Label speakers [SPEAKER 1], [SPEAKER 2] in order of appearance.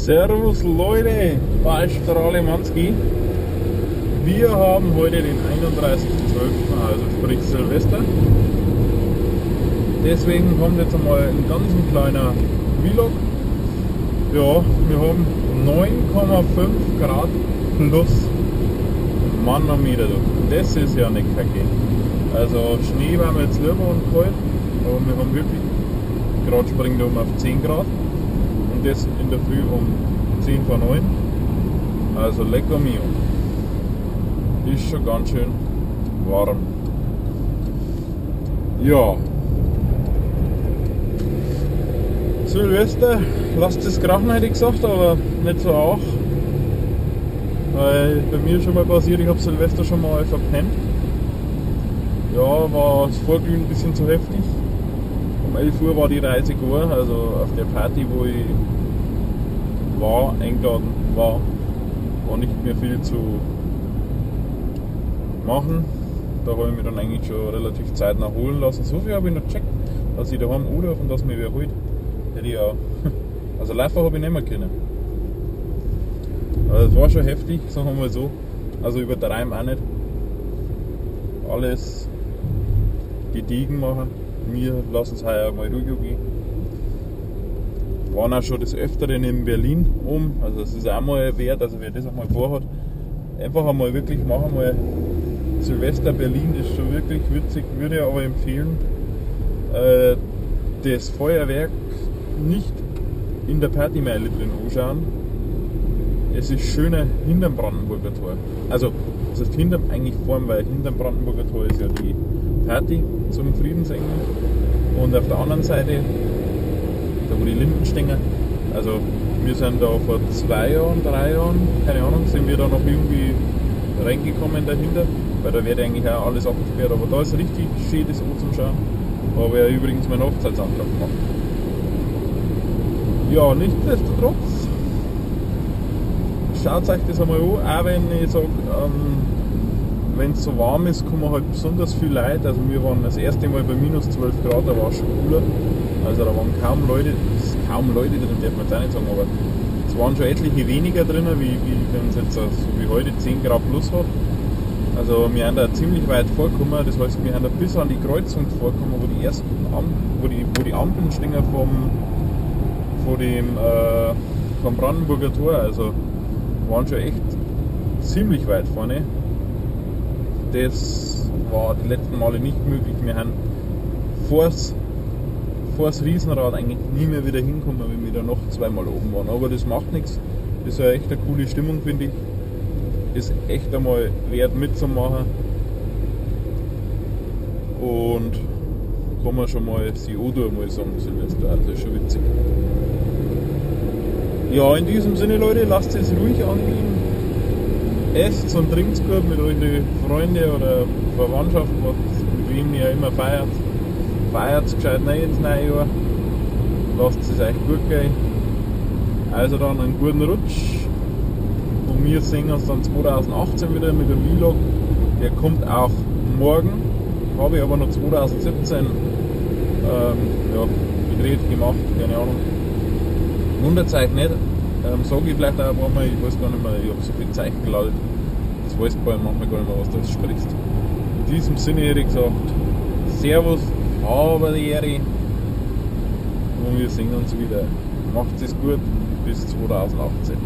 [SPEAKER 1] Servus Leute, Ballstrahle Manski. Wir haben heute den 31.12., also sprich Silvester. Deswegen kommt jetzt einmal ein ganz kleiner Vlog. Ja, wir haben 9,5 Grad plus Manometer. Das ist ja nicht kacke. Also Schnee war mir jetzt lieber und kalt, aber wir haben wirklich, gerade springt um auf 10 Grad und das in der Früh um 10 vor 9. Also lecker mio. Ist schon ganz schön warm. Ja. Silvester, lasst es krachen, hätte ich gesagt, aber nicht so auch. Weil bei mir schon mal passiert, ich habe Silvester schon mal verpennt. Ja, war das Vorglühen ein bisschen zu heftig. Um 11 Uhr war die Reise gegangen, also auf der Party, wo ich eingeladen war nicht mehr viel zu machen. Da habe ich mich dann eigentlich schon relativ zeitnah holen lassen. So viel habe ich noch gecheckt, dass ich daheim anrufe und dass mir wer holt. Hätte ich auch. Also laufen habe ich nicht mehr können. Also es war schon heftig, sagen wir mal so. Also übertreiben auch nicht. Alles gediegen machen. Wir lassen es heuer mal ruhig gehen. Waren auch schon des Öfteren in Berlin also es ist auch mal wert, also wer das auch mal vorhat, einfach einmal wirklich machen, mal Silvester Berlin ist schon wirklich witzig, würde ich aber empfehlen, das Feuerwerk nicht in der Partymeile drin anschauen. Es ist schöner hinterm Brandenburger Tor. Also, das heißt eigentlich vor allem, weil hinterm Brandenburger Tor ist ja die Party zum Friedensengel und auf der anderen Seite, da wo die Linden stehen, also wir sind da vor 2 Jahren, 3 Jahren, keine Ahnung, sind wir da noch irgendwie reingekommen dahinter, weil da wird eigentlich auch alles abgesperrt, aber da ist richtig schön das zum Schauen. Da habe ich übrigens meinen Hochzeitsantrag gemacht. Ja, nichtsdestotrotz, schaut euch das einmal an, auch wenn ich sage, wenn es so warm ist, kommen halt besonders viele Leute. Also wir waren das erste Mal bei minus 12 Grad, da war es schon cooler. Also da waren kaum Leute drin, darf man jetzt auch nicht sagen, aber es waren schon etliche weniger drin, wie wenn es jetzt so wie heute 10 Grad plus hat. Also wir sind da ziemlich weit vorgekommen, das heißt wir sind da bis an die Kreuzung vorgekommen, wo die ersten wo die Ampeln stehen vom Brandenburger Tor, also waren schon echt ziemlich weit vorne. Das war die letzten Male nicht möglich. Wir haben vors Riesenrad eigentlich nie mehr wieder hinkommen, wenn wir da noch zweimal oben waren. Aber das macht nichts. Das ist ja echt eine coole Stimmung, finde ich. Ist echt einmal wert mitzumachen. Und kann man schon mal die Odur mal sagen, Silvester. Also ist schon witzig. Ja, in diesem Sinne, Leute, lasst es ruhig angehen. Esst und trinkt gut mit euren Freunden oder Verwandtschaft, mit wem ihr immer feiert. Feiert es gescheit rein ins neue Jahr. Lasst es euch gut gehen. Also dann einen guten Rutsch. Und wir sehen uns dann 2018 wieder mit dem Vlog. Der kommt auch morgen. Habe ich aber noch 2017 gedreht, gemacht, keine Ahnung. Wundert euch nicht. Sage ich vielleicht auch ein paar Mal, ich weiß gar nicht mehr, ich habe so viel Zeichen geladen. Das weiß bei manchmal gar nicht mehr, was du sprichst. In diesem Sinne hätte ich gesagt, Servus, aber die Ehre. Und wir sehen uns wieder. Macht es gut, bis 2018.